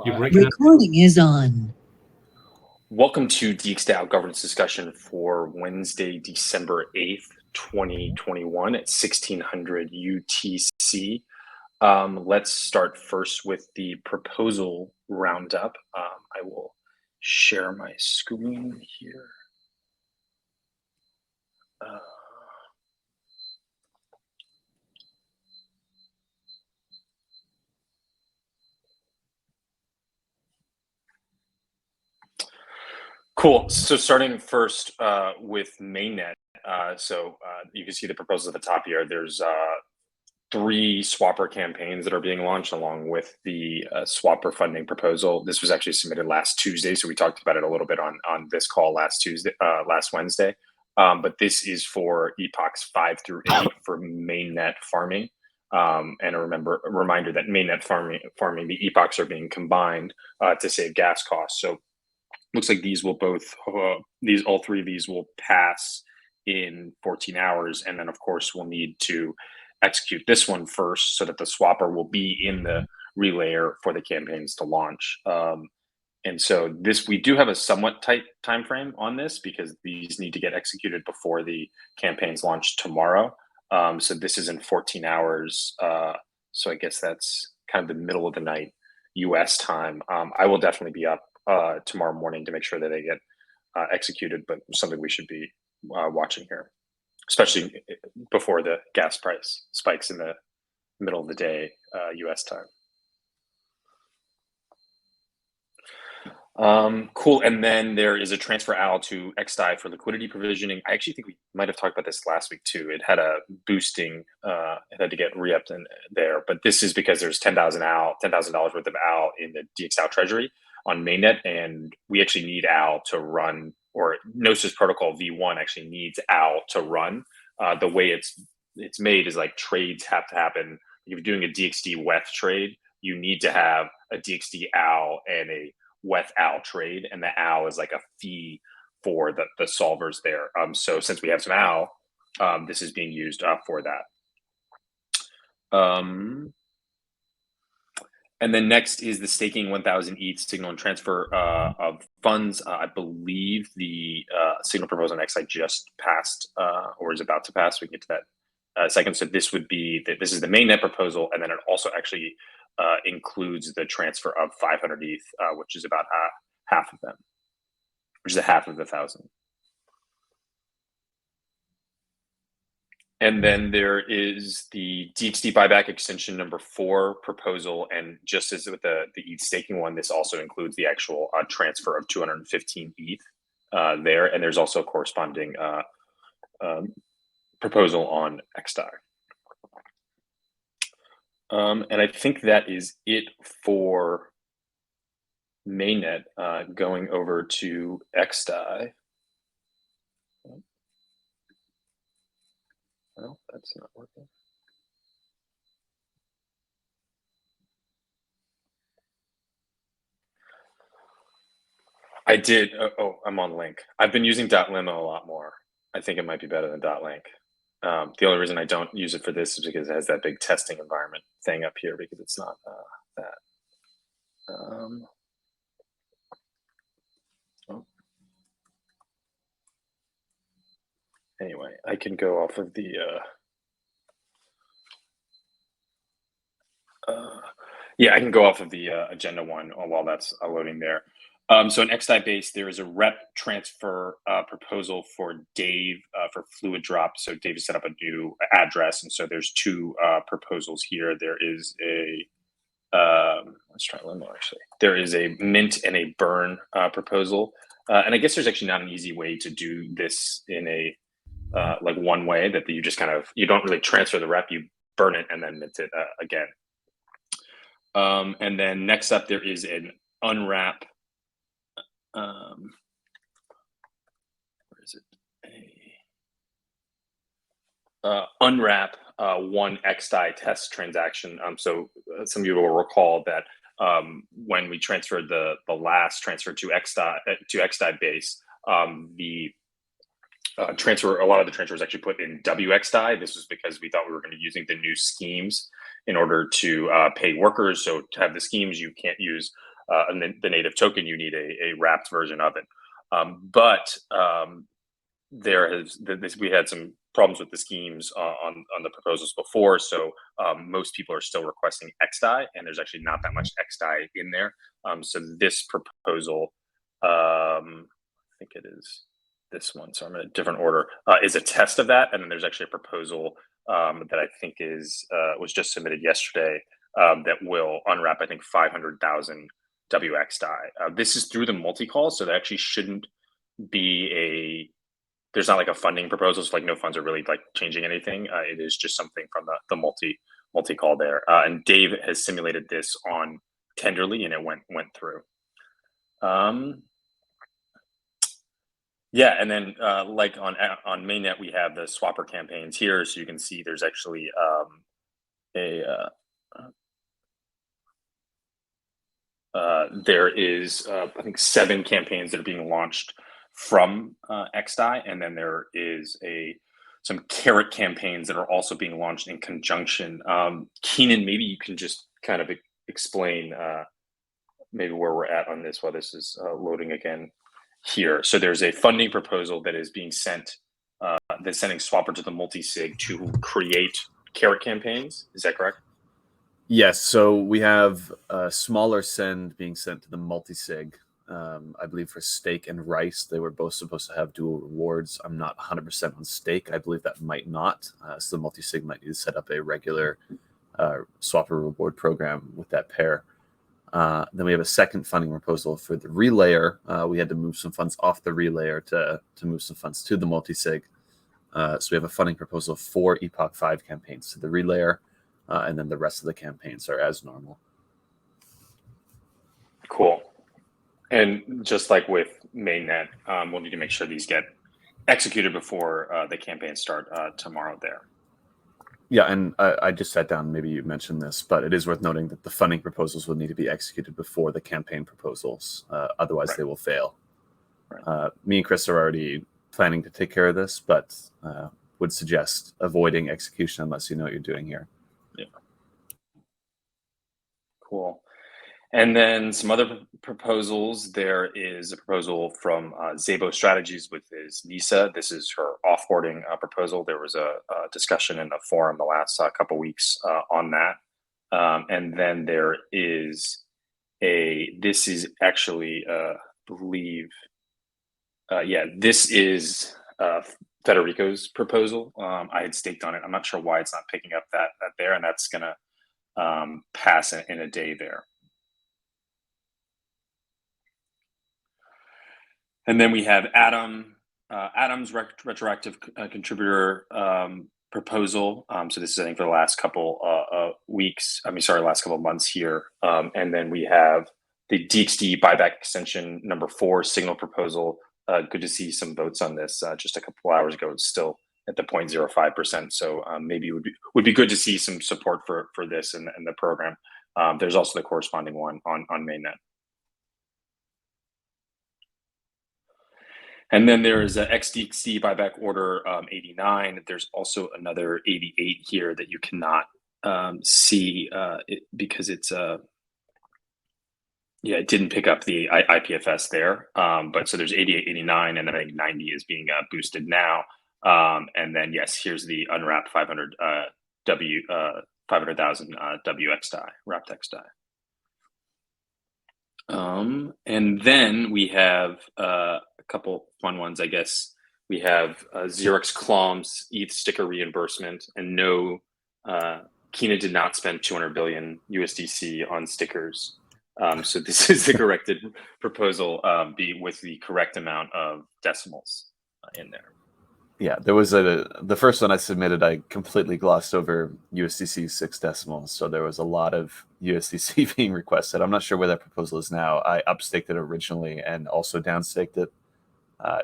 You're breaking up. Recording is on. Welcome to DXgov governance discussion for Wednesday, December 8th, 2021 at 1600 UTC. Let's start first with the proposal roundup. I will share my screen here. Cool. So starting first with mainnet. You can see the proposal at the top here. There's 3 swapper campaigns that are being launched along with the swapper funding proposal. This was actually submitted last Tuesday, so we talked about it a little bit on this call last Wednesday. But this is for epochs 5 through 8 for mainnet farming. And a reminder that mainnet farming, the epochs are being combined to save gas costs. So looks like these will all 3 of these will pass in 14 hours. And then of course we'll need to execute this one first so that the swapper will be in the relayer for the campaigns to launch. And so we do have a somewhat tight time frame on this because these need to get executed before the campaigns launch tomorrow. So this is in 14 hours. So I guess that's kind of the middle of the night US time. I will definitely be up tomorrow morning to make sure that they get executed, but something we should be watching here, especially before the gas price spikes in the middle of the day US time. Cool. And then there is a transfer out to XDAI for liquidity provisioning. I actually think we might have talked about this last week too. It had a boosting, it had to get re-upped in there, but this is because there's $10,000 worth of AL in the DXgov Treasury on mainnet, and we actually need AL to run, or Gnosis Protocol V1 actually needs AL to run. The way it's made is like trades have to happen. If you're doing a DXD WETH trade, you need to have a DXD AL and a WETH AL trade, and the AL is like a fee for the solvers there. So since we have some AL, this is being used for that. And then next is the staking 1,000 ETH signal and transfer of funds. I believe the signal proposal on XI just passed or is about to pass. We can get to that second. So this would be this is the mainnet proposal, and then it also actually includes the transfer of 500 ETH, which is about half of them, which is a half of the 1,000. And then there is the DXD buyback extension number 4 proposal. And just as with the ETH staking one, this also includes the actual transfer of 215 ETH there. And there's also a corresponding proposal on XDAI. And I think that is it for mainnet. Going over to XDAI. Well, that's not working. I did. I'm on Link. I've been using .limo a lot more. I think it might be better than .link. The only reason I don't use it for this is because it has that big testing environment thing up here, because it's not that. Anyway, I can go off of the I can go off of the agenda one while that's loading there. So in XDAI base, there is a rep transfer proposal for Dave for fluid drop. So Dave has set up a new address, and so there's 2 proposals here. There is a let's try Limo actually. There is a mint and a burn proposal, and I guess there's actually not an easy way to do this in a like one way, that you just you don't really transfer the rep, you burn it and then mint it again. And then next up, there is an unwrap. Where is it? Unwrap 1 XDAI test transaction. So some of you will recall that when we transferred the last transfer to XDAI base, the transfer, a lot of the transfers actually put in WXDAI. This was because we thought we were going to be using the new schemes in order to pay workers. So to have the schemes, you can't use and the native token, you need a wrapped version of it. But we had some problems with the schemes on the proposals before, so most people are still requesting XDAI, and there's actually not that much XDAI in there. So this proposal, I think it is this one, so I'm in a different order, is a test of that, and then there's actually a proposal that I think was just submitted yesterday that will unwrap, I think, 500,000 WXDAI. This is through the multi-call, so that actually shouldn't be there's not like a funding proposal, so like no funds are really like changing anything. It is just something from the multi-call there. And Dave has simulated this on Tenderly, and it went through. Yeah, and then like on mainnet, we have the swapper campaigns here, so you can see there's actually there is I think 7 campaigns that are being launched from XDAI, and then there is some carrot campaigns that are also being launched in conjunction. Keenan, maybe you can just kind of explain maybe where we're at on this while this is loading again here. So there's a funding proposal that is being sent, that's sending Swapper to the multi-sig to create carrot campaigns. Is that correct? Yes. So we have a smaller send being sent to the multi-sig. I believe for Stake and Rice, they were both supposed to have dual rewards. I'm not 100% on Stake. I believe that might not. So the multi-sig might need to set up a regular swapper reward program with that pair. Then we have a second funding proposal for the relayer. We had to move some funds off the relayer to move some funds to the multi-sig. So we have a funding proposal for Epoch 5 campaigns to the relayer, and then the rest of the campaigns are as normal. Cool. And just like with mainnet, we'll need to make sure these get executed before the campaigns start tomorrow there. Yeah, and I just sat down, maybe you mentioned this, but it is worth noting that the funding proposals will need to be executed before the campaign proposals. Otherwise, Right. they will fail. Right. Me and Chris are already planning to take care of this, but would suggest avoiding execution unless you know what you're doing here. Yeah. Cool. And then some other proposals. There is a proposal from Zabo Strategies with his NISA. This is her offboarding proposal. There was a discussion in the forum the last couple weeks on that. And then there is this is actually, this is Federico's proposal. I had staked on it. I'm not sure why it's not picking up that there, and that's going to pass in a day there. And then we have Adam's retroactive contributor proposal. So this is, I think, for the last couple last couple of months here. And then we have the DXD buyback extension number 4 signal proposal. Good to see some votes on this. Just a couple hours ago, it's still at the 0.05%. So maybe it would be good to see some support for this in the program. There's also the corresponding one on mainnet. And then there is a XDC buyback order 89. There's also another 88 here that you cannot see because it's it didn't pick up the IPFS there. But so there's 88, 89, and then I think 90 is being boosted now. And then yes, here's the unwrapped 500,000 WXDAI, wrapped XDAI. And then we have a couple fun ones, I guess. We have Xerox Cloms ETH sticker reimbursement, and no, Kina did not spend 200 billion USDC on stickers. So this is the corrected proposal, be with the correct amount of decimals in there. Yeah, there was the first one I submitted, I completely glossed over USDC 6 decimals. So there was a lot of USDC being requested. I'm not sure where that proposal is now. I upstaked it originally and also downstaked it.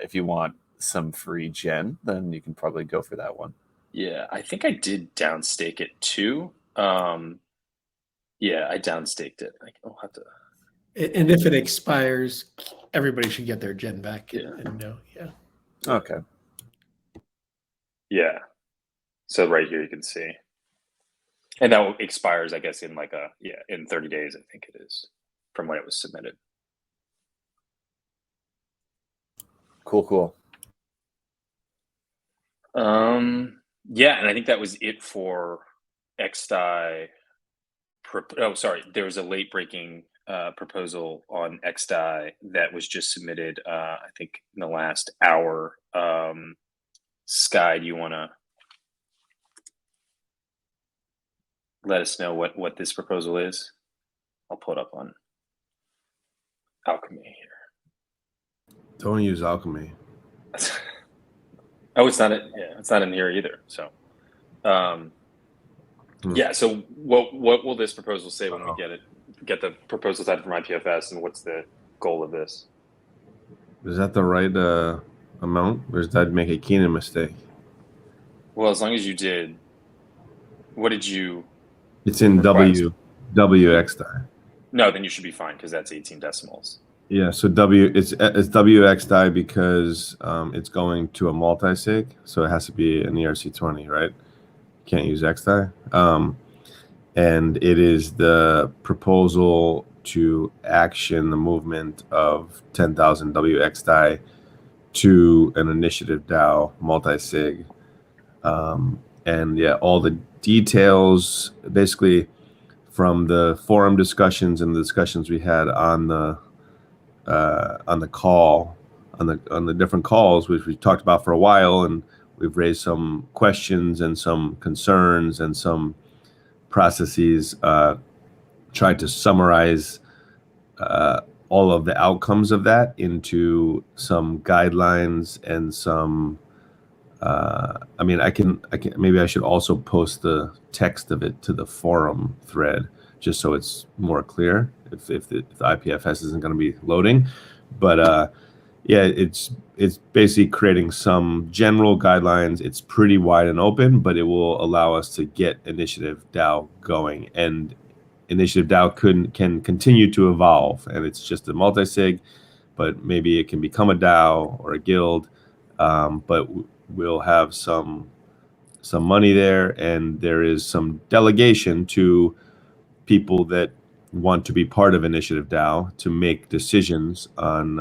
If you want some free gen, then you can probably go for that one. Yeah, I think I did downstake it too. Yeah, I downstaked it. I'll have to. And if it expires, everybody should get their gen back. Yeah. Okay. Yeah. So right here you can see. And that expires, I guess, in in 30 days, I think it is. from when it was submitted. Cool. Yeah, and I think that was it for XDAI. There was a late breaking proposal on XDAI that was just submitted, I think, in the last hour. Sky, do you want to let us know what this proposal is? I'll pull it up on Alchemy here. Don't use Alchemy. Oh, it's not in here either. So, yeah. So, what will this proposal say when we get the proposal side from IPFS, and what's the goal of this? Is that the right amount, or did that make a Keenan mistake? Well, as long as you did, what did you? It's in WXDAI. No, then you should be fine because that's 18 decimals. Yeah, so it's WXDAI because it's going to a multi-sig, so it has to be an ERC20, right? Can't use XDAI. And it is the proposal to action the movement of 10,000 WXDAI to an initiative DAO multi-sig. And yeah, all the details basically from the forum discussions and the discussions we had on the call, on the different calls, which we talked about for a while, and we've raised some questions and some concerns and some processes, tried to summarize all of the outcomes of that into some guidelines and some I can maybe I should also post the text of it to the forum thread just so it's more clear if the IPFS isn't going to be loading. But yeah, it's basically creating some general guidelines. It's pretty wide and open, but it will allow us to get Initiative DAO going. And Initiative DAO can continue to evolve, and it's just a multi-sig, but maybe it can become a DAO or a guild. But we'll have some money there, and there is some delegation to people that want to be part of Initiative DAO to make decisions on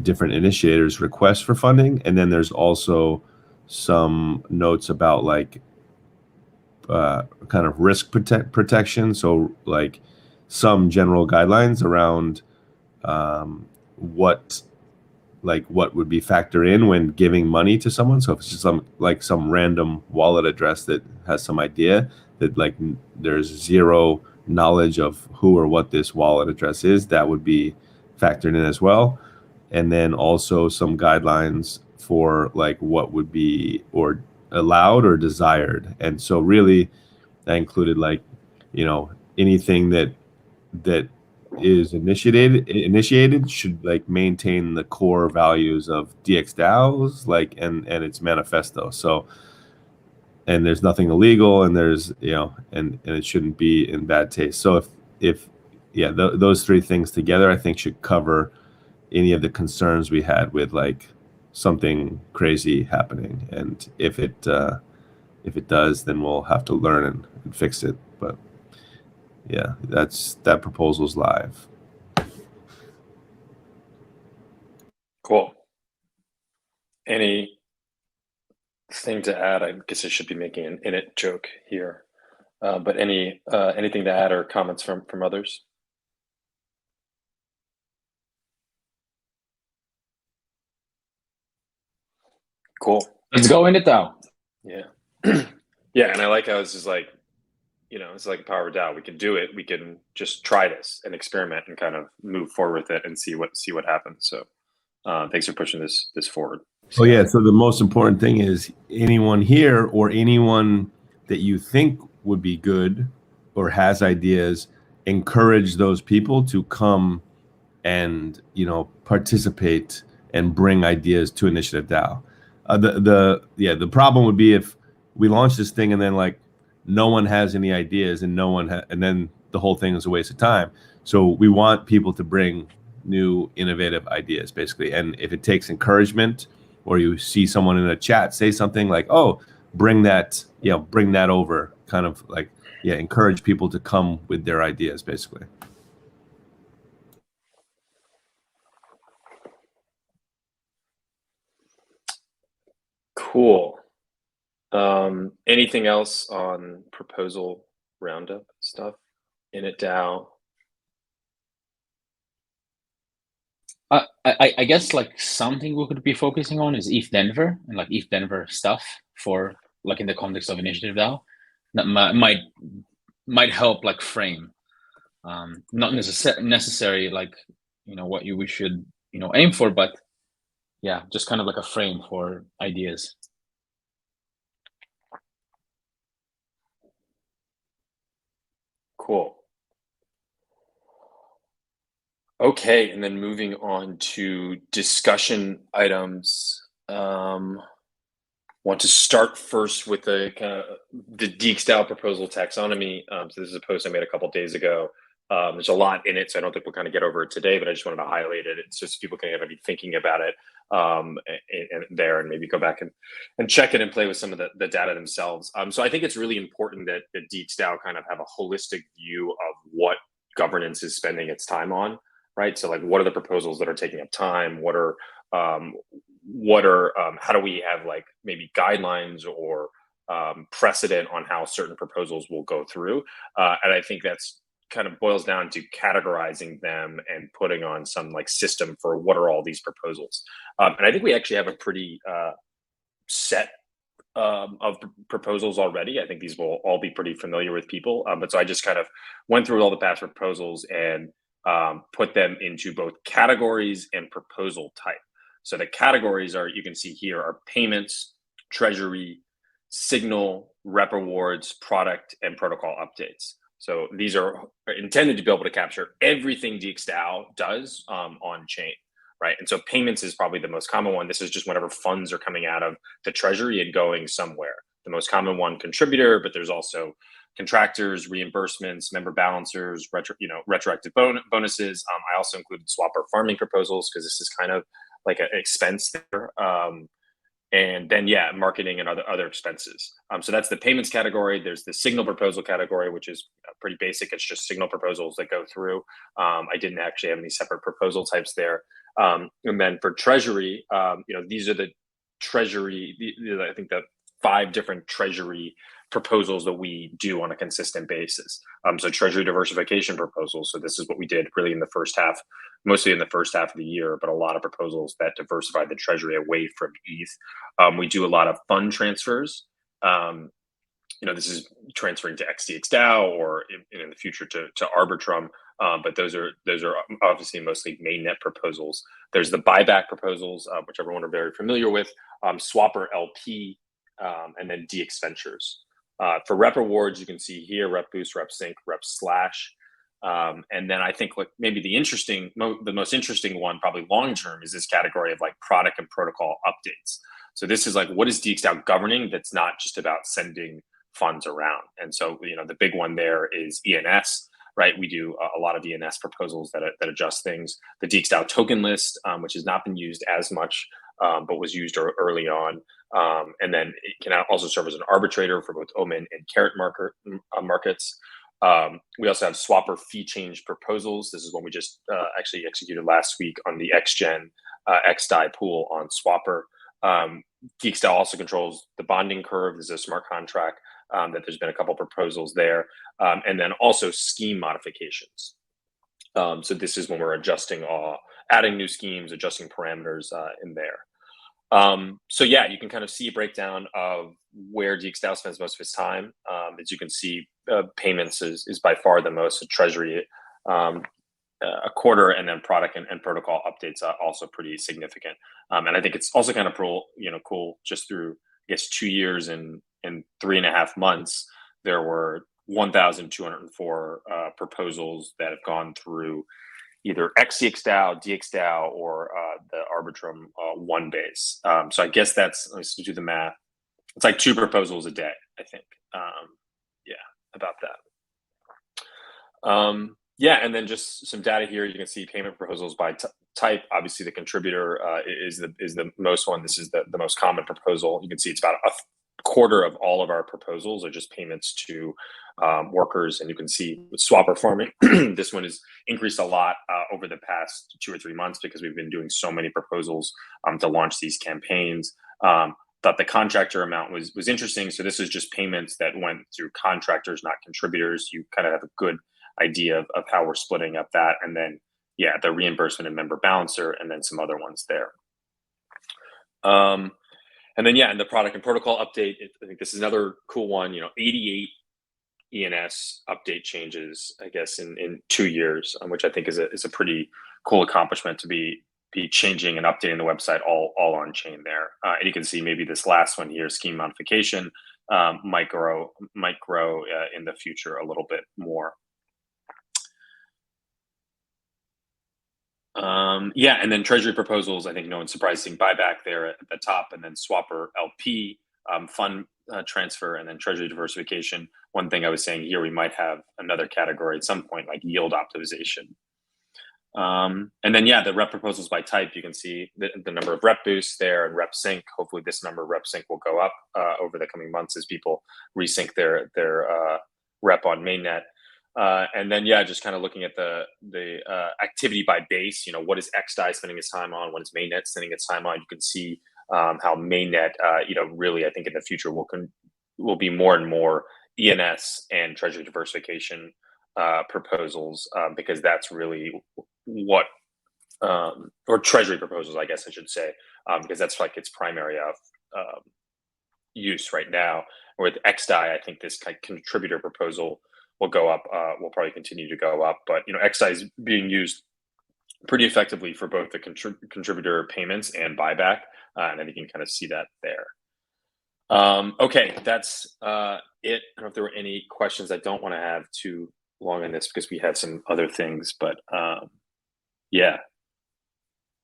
different initiators' requests for funding. And then there's also some notes about like kind of risk protection. So like some general guidelines around what would be factored in when giving money to someone. So if it's just some random wallet address that has some idea that like there's zero knowledge of who or what this wallet address is, that would be factored in as well. And then also some guidelines for like what would be or allowed or desired. And so really that included like, anything that is initiated should like maintain the core values of DXDAOs and its manifesto. So, and there's nothing illegal, and there's and it shouldn't be in bad taste. So if those three things together, I think should cover any of the concerns we had with like something crazy happening. And if it does, then we'll have to learn and fix it. But yeah, that proposal's live. Cool. Anything to add? I guess I should be making an in it joke here. But anything to add or comments from others? Cool. Let's go in it though. Yeah. Yeah, and I like how it's just like, it's like a power DAO. We can do it. We can just try this and experiment and kind of move forward with it and see what happens. So thanks for pushing this forward. Oh yeah. So the most important thing is anyone here or anyone that you think would be good or has ideas, encourage those people to come and participate and bring ideas to Initiative DAO. The problem would be if we launch this thing and then like no one has any ideas and and then the whole thing is a waste of time. So we want people to bring new innovative ideas basically. And if it takes encouragement, or you see someone in a chat say something like, oh, bring that over, kind of like encourage people to come with their ideas, basically. Cool. Anything else on proposal roundup stuff? Init DAO? I guess like something we could be focusing on is ETH Denver and like ETH Denver stuff for like in the context of initiative DAO that might help like frame, not necessary like what we should aim for, but yeah, just kind of like a frame for ideas. Cool. Okay, and then moving on to discussion items. Want to start first with the DXgov proposal taxonomy. So this is a post I made a couple days ago. There's a lot in it, so I don't think we'll kind of get over it today, but I just wanted to highlight it. It's just people can kind of be thinking about it and maybe go back and check it and play with some of the data themselves. So I think it's really important that DXgov kind of have a holistic view of what governance is spending its time on. Right. So like, what are the proposals that are taking up time? What are how do we have like maybe guidelines or precedent on how certain proposals will go through? And I think that's kind of boils down to categorizing them and putting on some like system for what are all these proposals. And I think we actually have a pretty set of proposals already. I think these will all be pretty familiar with people. But so I just kind of went through all the past proposals and put them into both categories and proposal type. So the categories are, you can see here, are payments, treasury, signal, rep rewards, product, and protocol updates. So these are intended to be able to capture everything DXgov does on chain, right? And so payments is probably the most common one. This is just whenever funds are coming out of the treasury and going somewhere. The most common one, contributor, but there's also contractors, reimbursements, member balancers, retroactive bonuses. I also included swapper farming proposals because this is kind of like an expense there. And then, marketing and other expenses. So that's the payments category. There's the signal proposal category, which is pretty basic. It's just signal proposals that go through. I didn't actually have any separate proposal types there. And then for treasury, these are the treasury, I think the 5 different treasury proposals that we do on a consistent basis. So treasury diversification proposals. So this is what we did really in the first half, mostly in the first half of the year, but a lot of proposals that diversify the treasury away from ETH. We do a lot of fund transfers. This is transferring to XDXDAO or in the future to Arbitrum. But those are obviously mostly mainnet proposals. There's the buyback proposals, which everyone are very familiar with, Swapper LP, and then DX Ventures. For rep rewards, you can see here rep boost, rep sync, rep slash. And then I think maybe the most interesting one, probably long term, is this category of like product and protocol updates. So this is like, what is DXgov governing that's not just about sending funds around? And so the big one there is ENS. Right, we do a lot of ENS proposals that adjust things. The DXgov token list, which has not been used as much, but was used early on, and then it can also serve as an arbitrator for both Omen and Carrot markets. We also have swapper fee change proposals. This is one we just actually executed last week on the XGen XDAI pool on Swapper. DXgov also controls the bonding curve. This is a smart contract that there's been a couple proposals there. And then also scheme modifications. So this is when we're adjusting, adding new schemes, adjusting parameters in there. So you can kind of see a breakdown of where DXgov spends most of its time. As you can see, payments is by far the most, treasury a quarter, and then product and protocol updates are also pretty significant. And I think it's also kind of cool just through, I guess, 2 years and 3.5 months, there were 1,204 proposals that have gone through either XCXDAO, DXDAO, or the Arbitrum 1 base. So I guess let's do the math. It's like 2 proposals a day, I think. About that. And then just some data here. You can see payment proposals by type. Obviously, the contributor is the most one. This is the most common proposal. You can see it's about quarter of all of our proposals are just payments to workers. And you can see with swapper farming, this one has increased a lot over the past 2 or 3 months because we've been doing so many proposals to launch these campaigns. Thought the contractor amount was interesting. So this is just payments that went through contractors, not contributors. You kind of have a good idea of how we're splitting up that. And then, yeah, the reimbursement and member balancer, and then some other ones there. And then, yeah, and the product and protocol update, I think this is another cool one, 88 ENS update changes, I guess, in 2 years, which I think is a pretty cool accomplishment to be changing and updating the website all on chain there. And you can see maybe this last one here, scheme modification, might grow in the future a little bit more. Yeah, and then Treasury Proposals, I think no one's surprising, buyback there at the top, and then swapper LP, fund transfer, and then Treasury Diversification. One thing I was saying here, we might have another category at some point, like yield optimization. And then, yeah, the rep proposals by type, you can see the number of rep boosts there and rep sync. Hopefully this number of rep sync will go up over the coming months as people resync their rep on mainnet. And then, yeah, just kind of looking at the activity by base, what is XDAI spending its time on? What is mainnet spending its time on? You can see how mainnet, really, I think in the future will be more and more ENS and Treasury Diversification proposals, because that's really what, or Treasury proposals, I guess I should say, because that's like its primary use right now. With XDAI, I think this kind of contributor proposal will go up, will probably continue to go up. But, XDAI is being used pretty effectively for both the contributor payments and buyback. And I think you can kind of see that there. Okay, that's it. I don't know if there were any questions. I don't want to have too long on this because we have some other things, but yeah,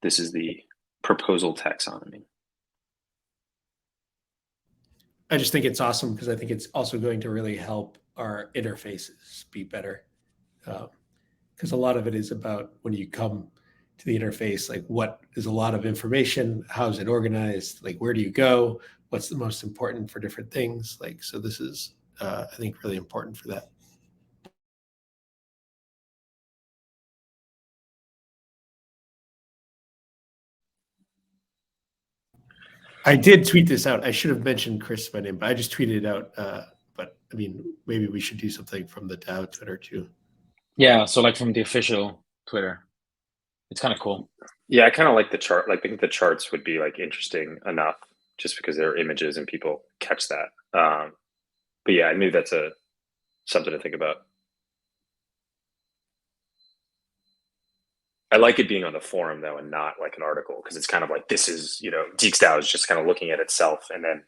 this is the proposal taxonomy. I just think it's awesome because I think it's also going to really help our interfaces be better. Because a lot of it is about when you come to the interface, like what is a lot of information, how's it organized, like where do you go, what's the most important for different things. Like, so this is, I think, really important for that. I did tweet this out. I should have mentioned Chris by name, but I just tweeted it out. But I mean, maybe we should do something from the DAO Twitter too. Yeah, so like from the official Twitter, it's kind of cool. Yeah, I kind of like the chart. Like, I think the charts would be like interesting enough, just because they're images and people catch that. But yeah, maybe that's something to think about. I like it being on the forum though, and not like an article, because it's kind of like, this is, DXgov is just kind of looking at itself, and then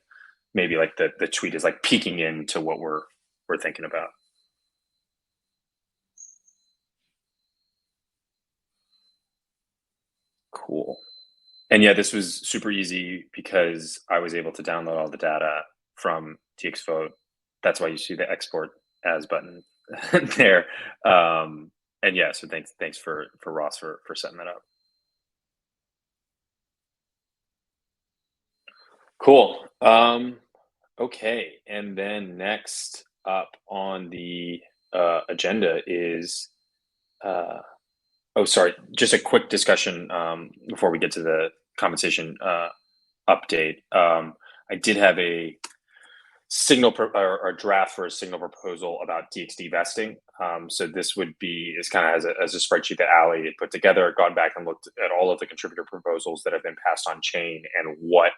maybe like the tweet is like peeking into what we're thinking about. Cool. And yeah, this was super easy because I was able to download all the data from DXgov. That's why you see the export as button there. And yeah, so thanks for Ross for setting that up. Cool. Okay, and then next up on the agenda is just a quick discussion before we get to the compensation update. I did have a signal or a draft for a signal proposal about DXD vesting. So this would be, it's kind of as a spreadsheet that Ali had put together, gone back and looked at all of the contributor proposals that have been passed on chain and what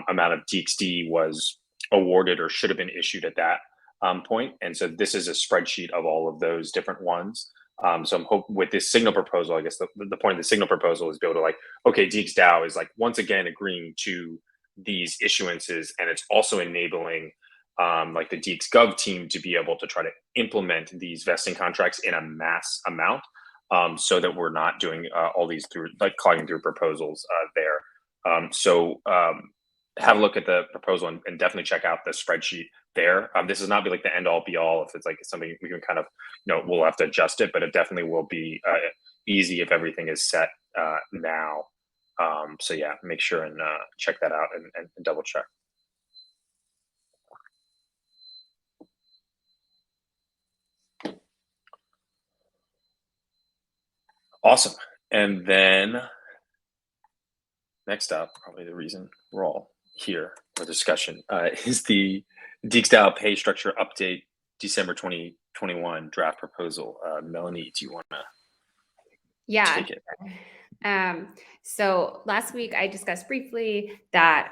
amount of DXD was awarded or should have been issued at that point. And so this is a spreadsheet of all of those different ones. So I'm hoping with this signal proposal, I guess the point of the signal proposal is be able to like, okay, DXDAO is like once again agreeing to these issuances, and it's also enabling like the DXgov team to be able to try to implement these vesting contracts in a mass amount, so that we're not doing all these through like clogging through proposals there. So have a look at the proposal and definitely check out the spreadsheet there. This does not be like the end all be all. If it's like something we can kind of, we'll have to adjust it, but it definitely will be easy if everything is set now. So yeah, make sure and check that out and double check. Awesome. And then next up, probably the reason we're all here for discussion is the DXgov pay structure update December 2021 draft proposal. Melanie, do you want to take it? So last week I discussed briefly that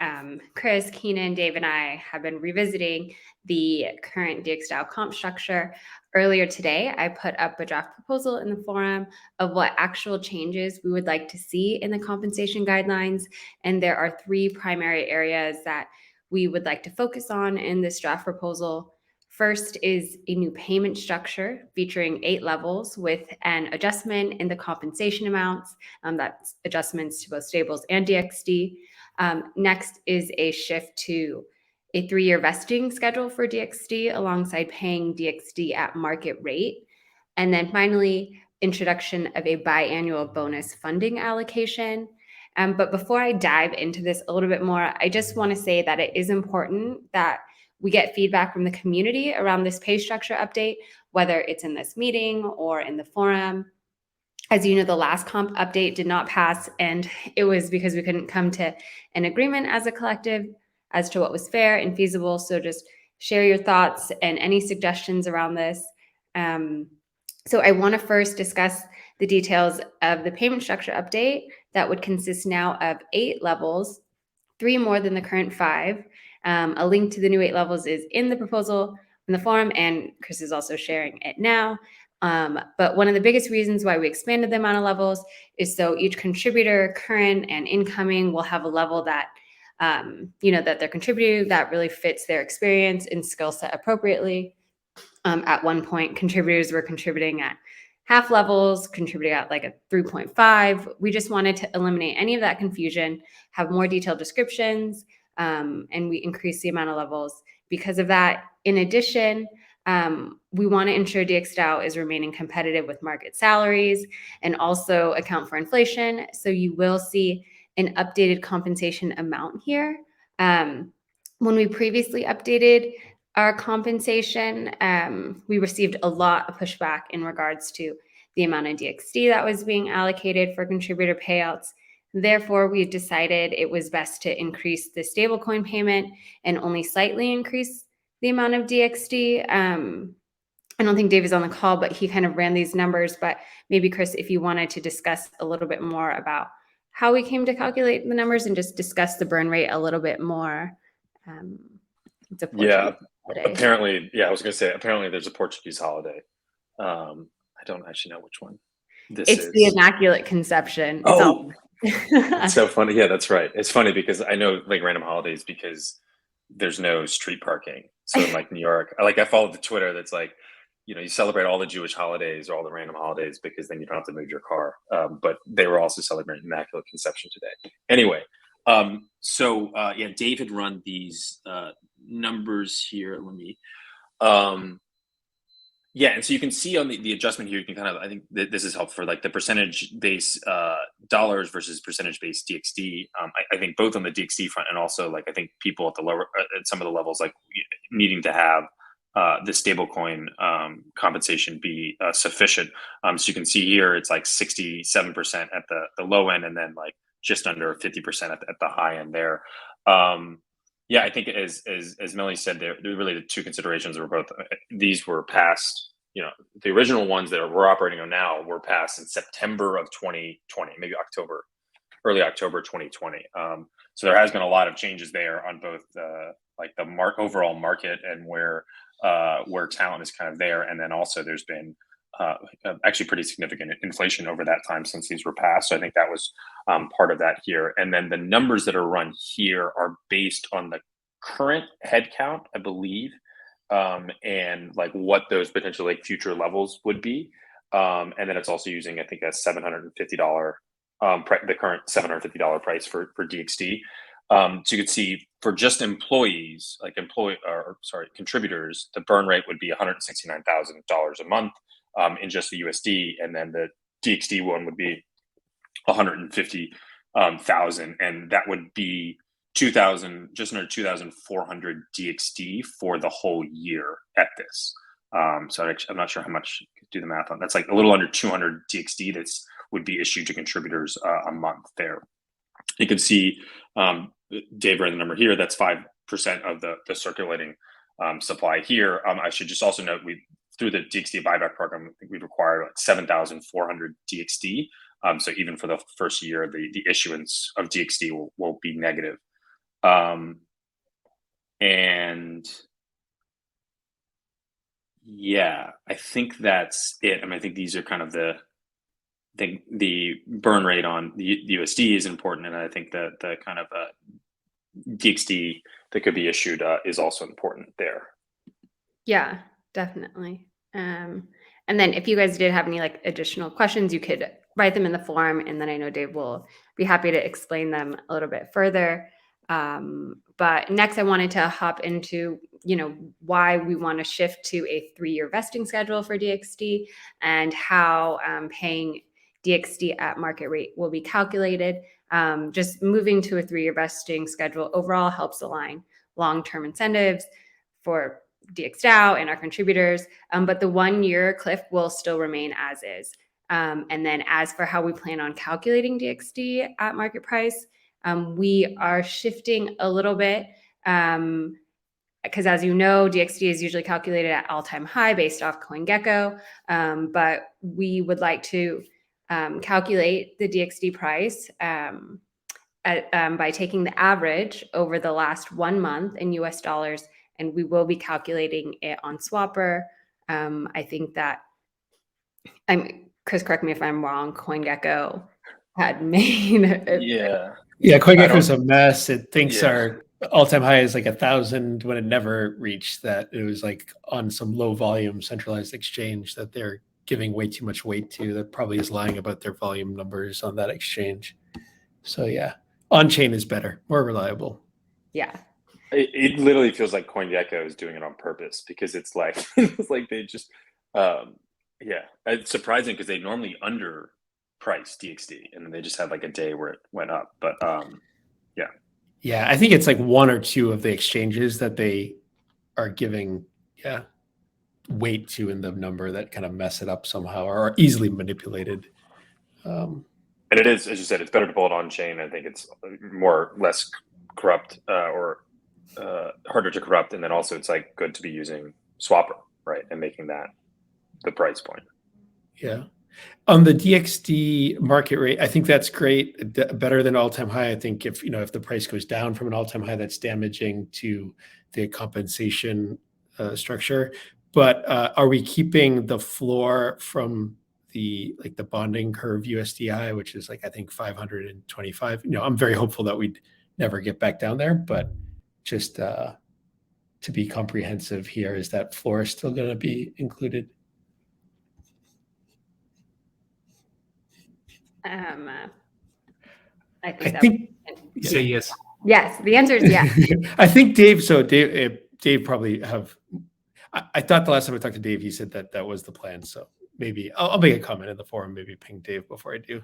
Chris, Keenan, Dave, and I have been revisiting the current DXgov comp structure. Earlier today, I put up a draft proposal in the forum of what actual changes we would like to see in the compensation guidelines. And there are 3 primary areas that we would like to focus on in this draft proposal. First is a new payment structure featuring 8 levels with an adjustment in the compensation amounts. That's adjustments to both stables and DXD. Next is a shift to a 3-year vesting schedule for DXD alongside paying DXD at market rate. And then finally, introduction of a biannual bonus funding allocation. But before I dive into this a little bit more, I just want to say that it is important that we get feedback from the community around this pay structure update, whether it's in this meeting or in the forum. As you know, the last comp update did not pass, and it was because we couldn't come to an agreement as a collective as to what was fair and feasible. So just share your thoughts and any suggestions around this. So I want to first discuss the details of the payment structure update that would consist now of 8 levels, 3 more than the current 5. A link to the new 8 levels is in the proposal in the forum, and Chris is also sharing it now. But one of the biggest reasons why we expanded the amount of levels is so each contributor, current and incoming, will have a level that that they're contributing that really fits their experience and skill set appropriately. At one point, contributors were contributing at half levels, contributing at like a 3.5. We just wanted to eliminate any of that confusion, have more detailed descriptions, and we increase the amount of levels because of that. In addition, we want to ensure DXgov is remaining competitive with market salaries and also account for inflation. So you will see an updated compensation amount here. When we previously updated our compensation, we received a lot of pushback in regards to the amount of DXD that was being allocated for contributor payouts. Therefore, we decided it was best to increase the stablecoin payment and only slightly increase the amount of DXD. I don't think Dave is on the call, but he kind of ran these numbers. But maybe, Chris, if you wanted to discuss a little bit more about how we came to calculate the numbers and just discuss the burn rate a little bit more. Yeah, apparently, I was going to say, apparently there's a Portuguese holiday. I don't actually know which one this is. It's the Immaculate Conception. It's so funny. Yeah, that's right. It's funny because I know like random holidays because there's no street parking. So in like New York, I follow the Twitter that's like, you celebrate all the Jewish holidays or all the random holidays because then you don't have to move your car. But they were also celebrating Immaculate Conception today. Anyway, Dave had run these numbers here. Let me. And so you can see on the adjustment here, you can kind of, I think this is helpful for like the percentage base dollars versus percentage base DXD. I think both on the DXD front and also like I think people at the lower, at some of the levels, like needing to have the stablecoin compensation be sufficient. So you can see here, it's like 67% at the low end and then like just under 50% at the high end there. I think as Melanie said, there really the 2 considerations were both, these were passed, the original ones that we're operating on now were passed in September of 2020, maybe early October 2020. So there has been a lot of changes there on both the overall market and where talent is kind of there. And then also there's been actually pretty significant inflation over that time since these were passed. So I think that was part of that here. And then the numbers that are run here are based on the current headcount, I believe, and like what those potential like future levels would be. And then it's also using, I think, a $750, the current $750 price for DXD. So you could see for just employees, contributors, the burn rate would be $169,000 a month in just the USD, and then the DXD one would be $150,000, and that would be just under 2,400 DXD for the whole year at this. So I'm not sure how much, do the math on. That's like a little under 200 DXD that's would be issued to contributors a month there. You can see Dave ran the number here. That's 5% of the circulating supply here. I should just also note through the DXD buyback program, I think we've acquired like 7,400 DXD. So even for the first year, the issuance of DXD will be negative. And yeah, I think that's it. I mean, I think these are kind of the burn rate on the USD is important, and I think the kind of DXD that could be issued is also important there. Yeah, definitely. And then if you guys did have any like additional questions, you could write them in the forum, and then I know Dave will be happy to explain them a little bit further. But next I wanted to hop into, why we want to shift to a 3-year vesting schedule for DXD and how paying DXD at market rate will be calculated. Just moving to a 3-year vesting schedule overall helps align long-term incentives for DXDAO and our contributors, but the 1-year cliff will still remain as is. And then as for how we plan on calculating DXD at market price, we are shifting a little bit because as you know, DXD is usually calculated at all-time high based off CoinGecko, but we would like to calculate the DXD price by taking the average over the last 1 month in US dollars, and we will be calculating it on Swapper. I think that, Chris, correct me if I'm wrong, CoinGecko had made CoinGecko is a mess. It thinks our all-time high is like 1,000 when it never reached that. It was like on some low volume centralized exchange that they're giving way too much weight to, that probably is lying about their volume numbers on that exchange. So yeah, on-chain is better, more reliable. Yeah. It literally feels like CoinGecko is doing it on purpose, because it's like they just it's surprising because they normally underprice DXD, and then they just had like a day where it went up. But I think it's like 1 or 2 of the exchanges that they are giving weight to in the number that kind of mess it up somehow or are easily manipulated. And it is, as you said, it's better to pull it on chain. I think it's less corrupt or harder to corrupt, and then also it's like good to be using Swapper, right, and making that the price point. Yeah. On the DXD market rate, I think that's great, better than all-time high. I think if the price goes down from an all-time high, that's damaging to the compensation structure. But are we keeping the floor from the bonding curve USDI, which is like, I think 525? I'm very hopeful that we'd never get back down there, but just to be comprehensive here, is that floor still going to be included? I think say yes. Yes, the answer is yes. I think Dave probably have. I thought the last time I talked to Dave, he said that was the plan. So maybe I'll make a comment in the forum, maybe ping Dave before I do.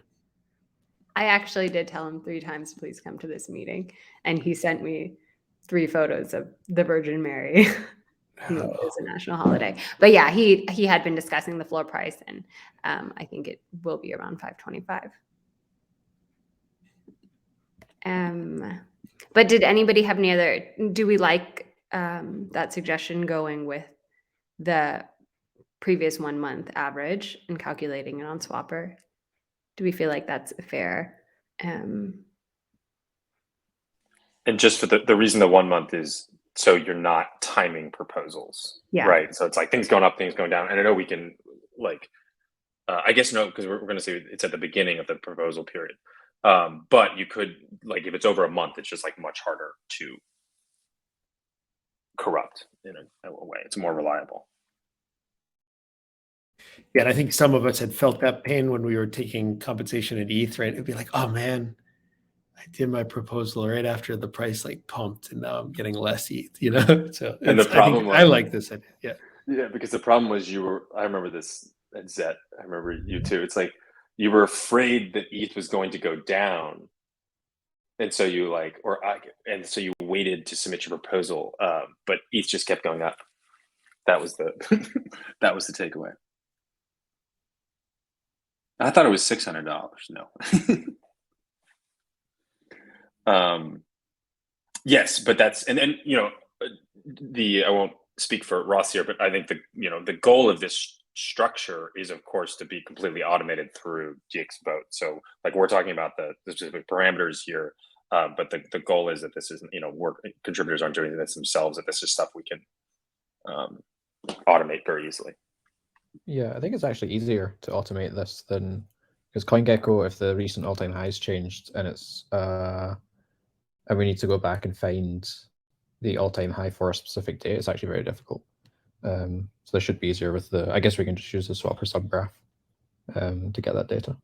I actually did tell him 3 times, please come to this meeting. And he sent me 3 photos of the Virgin Mary. It's a national holiday. But yeah, he had been discussing the floor price, and I think it will be around 525. But did anybody have any other, do we like that suggestion going with the previous 1 month average and calculating it on Swapper? Do we feel like that's fair? And just for the reason the 1 month is so you're not timing proposals, right? So it's like things going up, things going down. And I know we can I guess no, because we're going to say it's at the beginning of the proposal period. But you could, if it's over a month, it's just like much harder to corrupt in a way. It's more reliable. Yeah, and I think some of us had felt that pain when we were taking compensation at ETH, right? It'd be like, oh man, I did my proposal right after the price pumped, and now I'm getting less ETH, So and the problem I like this idea. Yeah, because the problem was I remember this at Zet. I remember you too. It's like you were afraid that ETH was going to go down, and so you so you waited to submit your proposal, but ETH just kept going up. That was the that was the takeaway. I thought it was $600. No. Yes, but that's and I won't speak for Ross here, but I think the goal of this structure is, of course, to be completely automated through DXvote. So like we're talking about the specific parameters here, but the goal is that this isn't work contributors aren't doing this themselves. That this is stuff we can automate very easily. Yeah, I think it's actually easier to automate this than because CoinGecko, if the recent all-time highs changed and it's and we need to go back and find the all-time high for a specific day, it's actually very difficult. So this should be easier with I guess we can just use the swapper subgraph to get that data.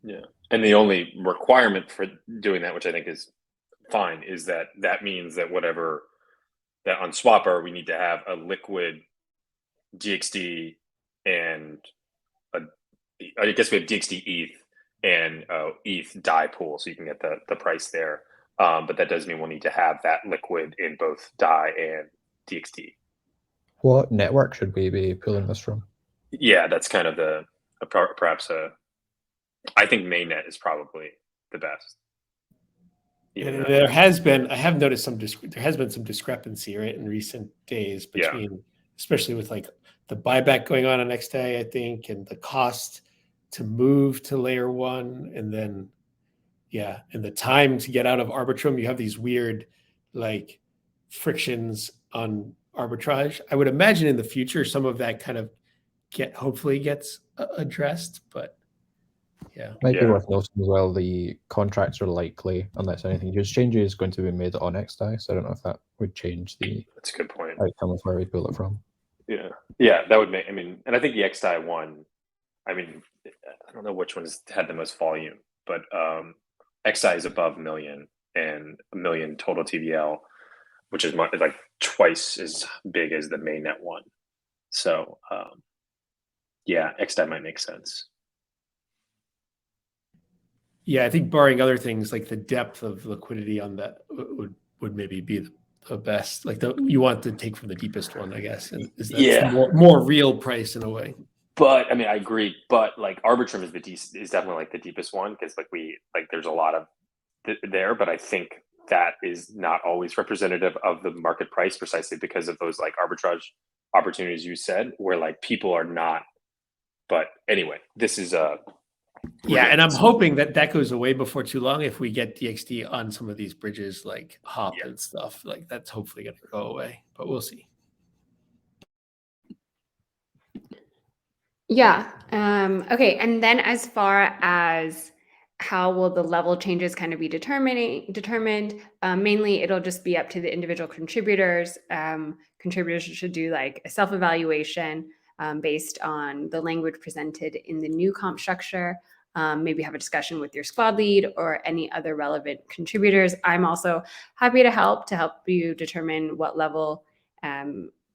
Yeah, and the only requirement for doing that, which I think is fine, is that means that that on Swapper we need to have a liquid DXD and I guess we have DXD ETH and ETH DAI pool, so you can get the price there. But that does mean we'll need to have that liquid in both DAI and DXD. What network should we be pulling this from? Yeah, that's kind of I think mainnet is probably the best. And I have noticed there has been some discrepancy, right, in recent days between, especially with like the buyback going on next day, I think, and the cost to move to layer 1, and then and the time to get out of Arbitrum. You have these weird like frictions on arbitrage. I would imagine in the future some of that kind of hopefully gets addressed, but might be worth noting as well, the contracts are likely, unless anything huge changes, going to be made on XDAI. So I don't know if that would change that's a good point. Outcome of where we pull it from. Yeah, that would make. And I think the XDAI one. I don't know which one's had the most volume, but XDAI is above 1 million and 1 million total TVL, which is like twice as big as the mainnet one. So XDAI might make sense. Yeah, I think barring other things, like the depth of liquidity on that would maybe be the best. Like you want to take from the deepest one, I guess. And is that more real price in a way? But I agree. But like Arbitrum is definitely like the deepest one because there's a lot of there. But I think that is not always representative of the market price precisely because of those like arbitrage opportunities you said, where like people are not. But anyway, this is and I'm hoping that goes away before too long. If we get DXD on some of these bridges like Hop and stuff, like that's hopefully going to go away, but we'll see. Yeah. Okay. And then as far as how will the level changes kind of be determined, mainly it'll just be up to the individual contributors. Contributors should do like a self-evaluation based on the language presented in the new comp structure. Maybe have a discussion with your squad lead or any other relevant contributors. I'm also happy to help you determine what level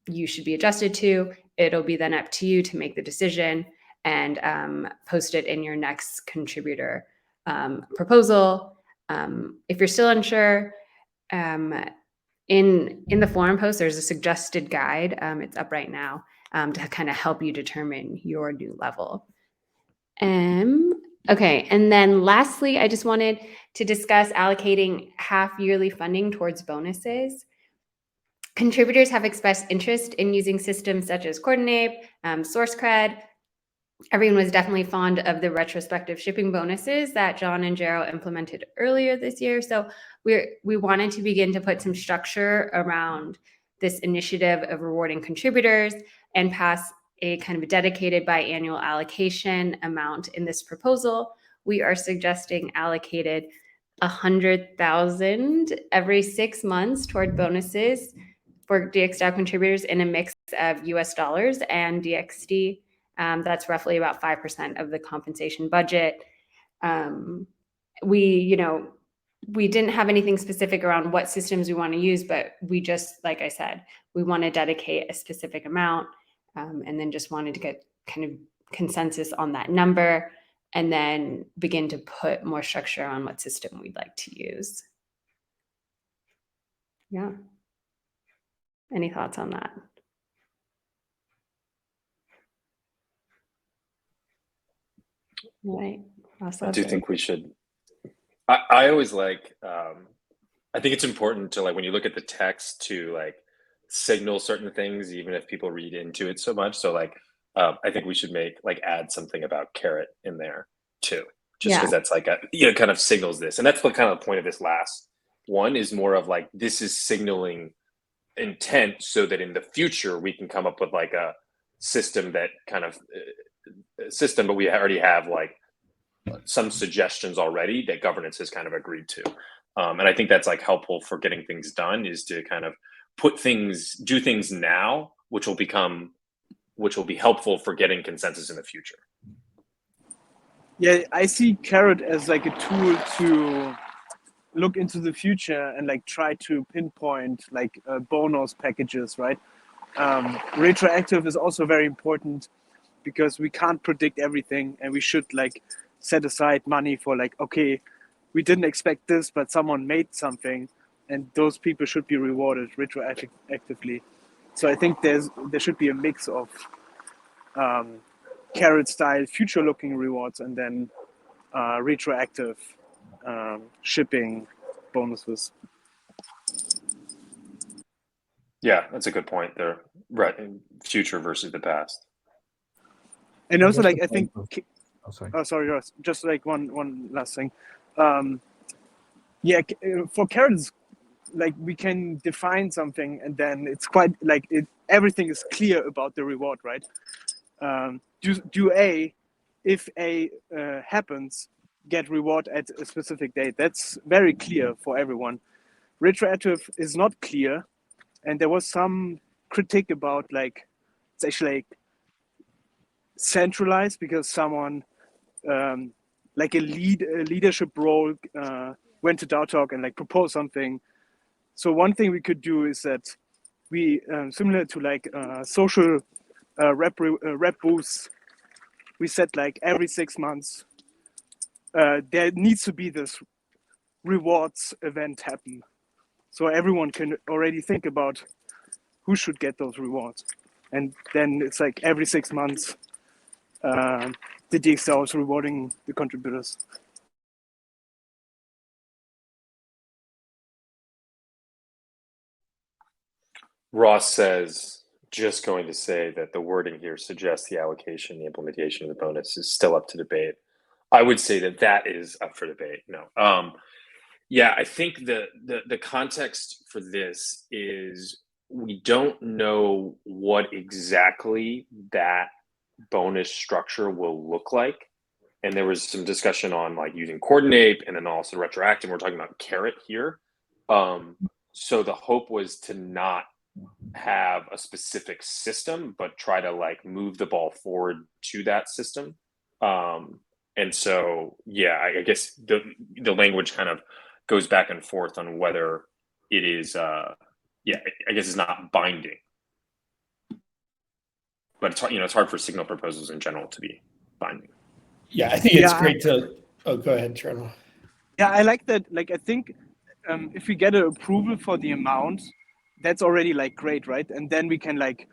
you should be adjusted to. It'll be then up to you to make the decision and post it in your next contributor proposal. If you're still unsure, in the forum post, there's a suggested guide. It's up right now to kind of help you determine your new level. Okay, and then lastly, I just wanted to discuss allocating half yearly funding towards bonuses. Contributors have expressed interest in using systems such as Coordinate, SourceCred. Everyone was definitely fond of the retrospective shipping bonuses that John and Jero implemented earlier this year. So we wanted to begin to put some structure around this initiative of rewarding contributors and pass a kind of a dedicated biannual allocation amount in this proposal. We are suggesting allocated 100,000 every 6 months toward bonuses for DXgov contributors in a mix of US dollars and DXD. That's roughly about 5% of the compensation budget. We didn't have anything specific around what systems we want to use, but we just, like I said, we want to dedicate a specific amount and then just wanted to get kind of consensus on that number and then begin to put more structure on what system we'd like to use. Yeah. Any thoughts on that? Right. I do think we should. I always like. I think it's important to, like, when you look at the text, to like signal certain things, even if people read into it so much. So like, I think we should add something about carrot in there too, just because that's like kind of signals this, and that's the kind of point of this last one, is more of like, this is signaling intent so that in the future we can come up with like a system that kind of system, but we already have like some suggestions already that governance has kind of agreed to. And I think that's like helpful for getting things done, is to kind of do things now, which will be helpful for getting consensus in the future. Yeah, I see carrot as like a tool to look into the future and like try to pinpoint like bonus packages, right? Retroactive is also very important because we can't predict everything, and we should like set aside money for like, okay, we didn't expect this, but someone made something, and those people should be rewarded retroactively. So I think there should be a mix of carrot style future looking rewards, and then retroactive shipping bonuses. Yeah, that's a good point there. Right, future versus the past. And also, like, I think. Oh, sorry. Oh, sorry, Ross. Just like one last thing. For carrots, like, we can define something, and then it's quite like everything is clear about the reward, right? Do A, if A happens, get reward at a specific date. That's very clear for everyone. Retroactive is not clear, and there was some critique about like it's actually like centralized because someone like a leadership role went to DAO and like proposed something. So one thing we could do is that we similar to like social rep boosts, we said like every 6 months there needs to be this rewards event happen, so everyone can already think about who should get those rewards, and then it's like every 6 months the DXgov is rewarding the contributors. Ross says, just going to say that the wording here suggests the allocation, the implementation of the bonus is still up to debate. I would say that is up for debate. No. Yeah, I think the context for this is we don't know what exactly that bonus structure will look like. And there was some discussion on like using coordinate and then also retroactive. We're talking about carrot here. So the hope was to not have a specific system, but try to like move the ball forward to that system. And so, yeah, I guess the language kind of goes back and forth on whether it is, I guess it's not binding. But it's hard, it's hard for signal proposals in general to be binding. Yeah, I think it's great to. Oh, go ahead, Charles. Yeah, I like that. Like, I think if we get an approval for the amount, that's already like great, right? And then we can like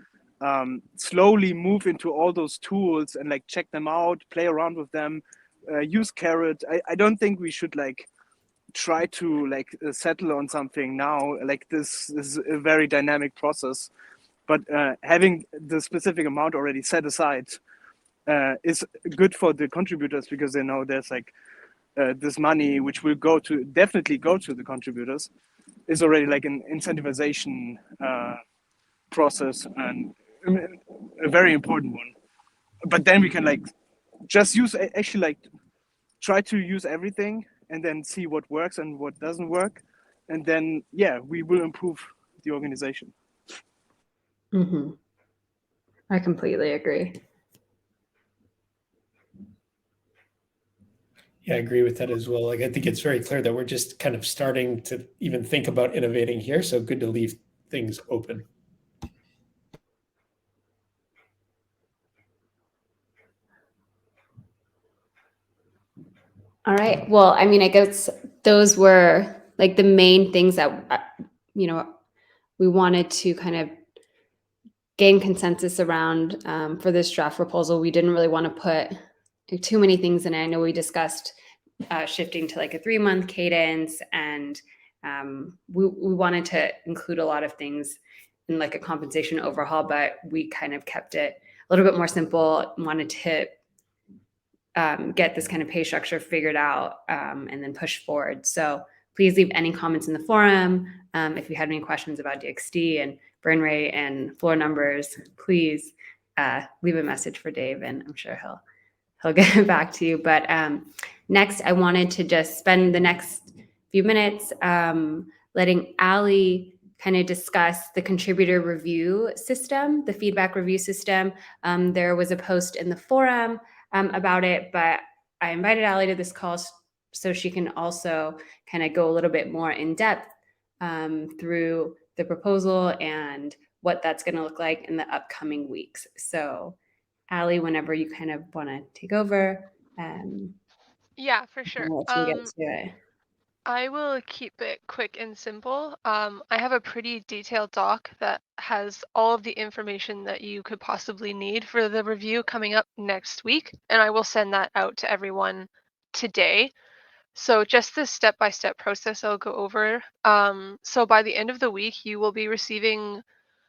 slowly move into all those tools and like check them out, play around with them, use carrot. I don't think we should like try to like settle on something now. Like this is a very dynamic process, but having the specific amount already set aside is good for the contributors, because they know there's like this money which will definitely go to the contributors, is already like an incentivization process, and a very important one. But then we can like just try to use everything and then see what works and what doesn't work, and then we will improve the organization. Mm-hmm. I completely agree. Yeah, I agree with that as well. Like, I think it's very clear that we're just kind of starting to even think about innovating here. So good to leave things open. All right. Well, I mean, I guess those were like the main things that, we wanted to kind of gain consensus around for this draft proposal. We didn't really want to put too many things. And I know we discussed shifting to like a 3-month cadence, and we wanted to include a lot of things in like a compensation overhaul, but we kind of kept it a little bit more simple, wanted to get this kind of pay structure figured out and then push forward. So please leave any comments in the forum. If you had any questions about DXD and burn rate and floor numbers, please leave a message for Dave, and I'm sure he'll get back to you. But next, I wanted to just spend the next few minutes letting Ali kind of discuss the contributor review system, the feedback review system. There was a post in the forum about it, but I invited Ali to this call so she can also kind of go a little bit more in depth through the proposal and what that's going to look like in the upcoming weeks. So Ali, whenever you kind of want to take over. Yeah, for sure. We'll get to it. I will keep it quick and simple. I have a pretty detailed doc that has all of the information that you could possibly need for the review coming up next week, and I will send that out to everyone today. So just this step-by-step process I'll go over. So by the end of the week, you will be receiving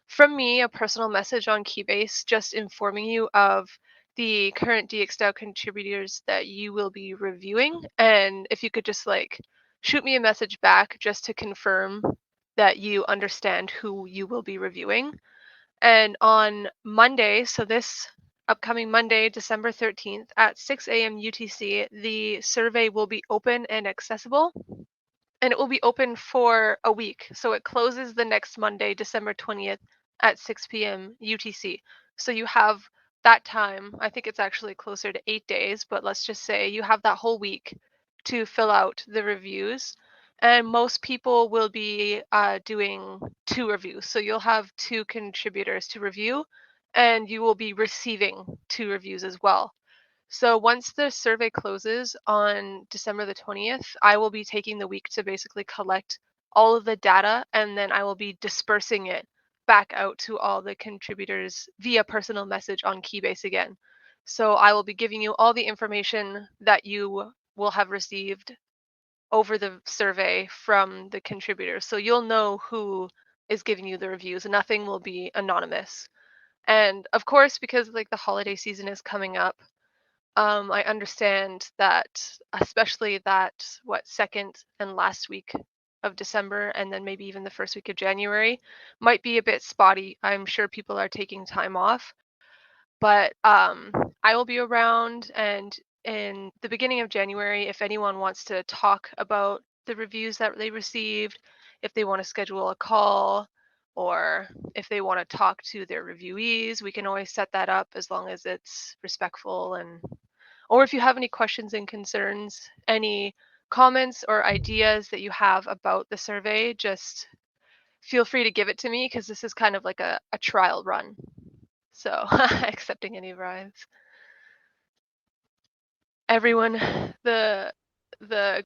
from me a personal message on Keybase just informing you of the current DXgov contributors that you will be reviewing. And if you could just like shoot me a message back just to confirm that you understand who you will be reviewing. And on Monday, so this upcoming Monday, December 13th at 6 a.m. UTC, the survey will be open and accessible. And it will be open for a week. So it closes the next Monday, December 20th at 6 p.m. UTC. So you have that time. I think it's actually closer to 8 days, but let's just say you have that whole week to fill out the reviews. And most people will be doing 2 reviews. So you'll have 2 contributors to review, and you will be receiving 2 reviews as well. So once the survey closes on December the 20th, I will be taking the week to basically collect all of the data, and then I will be dispersing it back out to all the contributors via personal message on Keybase again. So I will be giving you all the information that you will have received over the survey from the contributors. So you'll know who is giving you the reviews, and nothing will be anonymous. And of course, because like the holiday season is coming up, I understand that, especially that second and last week of December, and then maybe even the first week of January, might be a bit spotty. I'm sure people are taking time off, but I will be around, and in the beginning of January, if anyone wants to talk about the reviews that they received, if they want to schedule a call, or if they want to talk to their reviewees, we can always set that up as long as it's respectful. And or if you have any questions and concerns, any comments or ideas that you have about the survey, just feel free to give it to me, because this is kind of like a trial run. So accepting any bribes. Everyone, the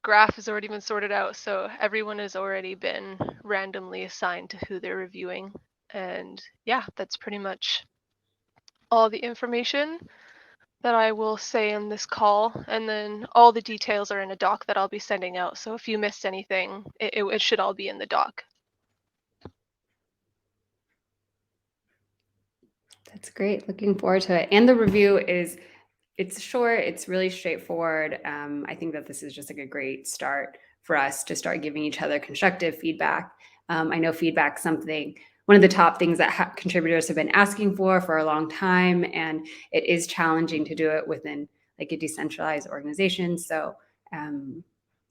graph has already been sorted out, so everyone has already been randomly assigned to who they're reviewing. And yeah, that's pretty much all the information that I will say in this call, and then all the details are in a doc that I'll be sending out. So if you missed anything, it should all be in the doc. That's great. Looking forward to it. And the review it's short, it's really straightforward. I think that this is just like a great start for us to start giving each other constructive feedback. I know feedback something, one of the top things that contributors have been asking for a long time, and it is challenging to do it within like a decentralized organization. So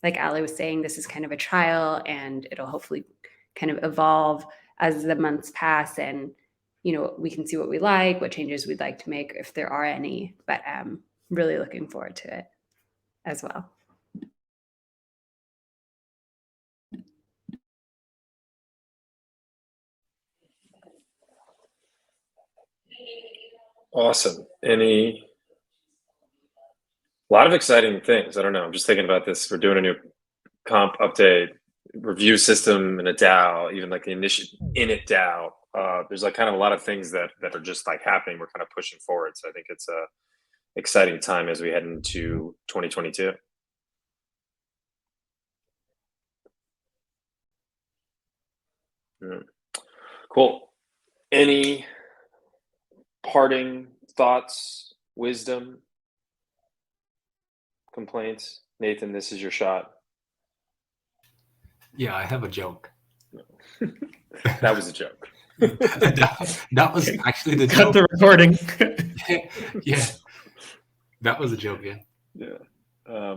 like Ali was saying, this is kind of a trial, and it'll hopefully kind of evolve as the months pass, and we can see what we like, what changes we'd like to make if there are any, but really looking forward to it as well. Awesome. A lot of exciting things. I don't know. I'm just thinking about this. We're doing a new comp update review system in a DAO, even like the init DAO. There's like kind of a lot of things that are just like happening. We're kind of pushing forward. So I think it's exciting time as we head into 2022. Cool. Any parting thoughts, wisdom, complaints? Nathan, this is your shot. Yeah, I have a joke. That was a joke. that was actually the Cut joke. the recording. Yeah, that was a joke. Yeah. Yeah.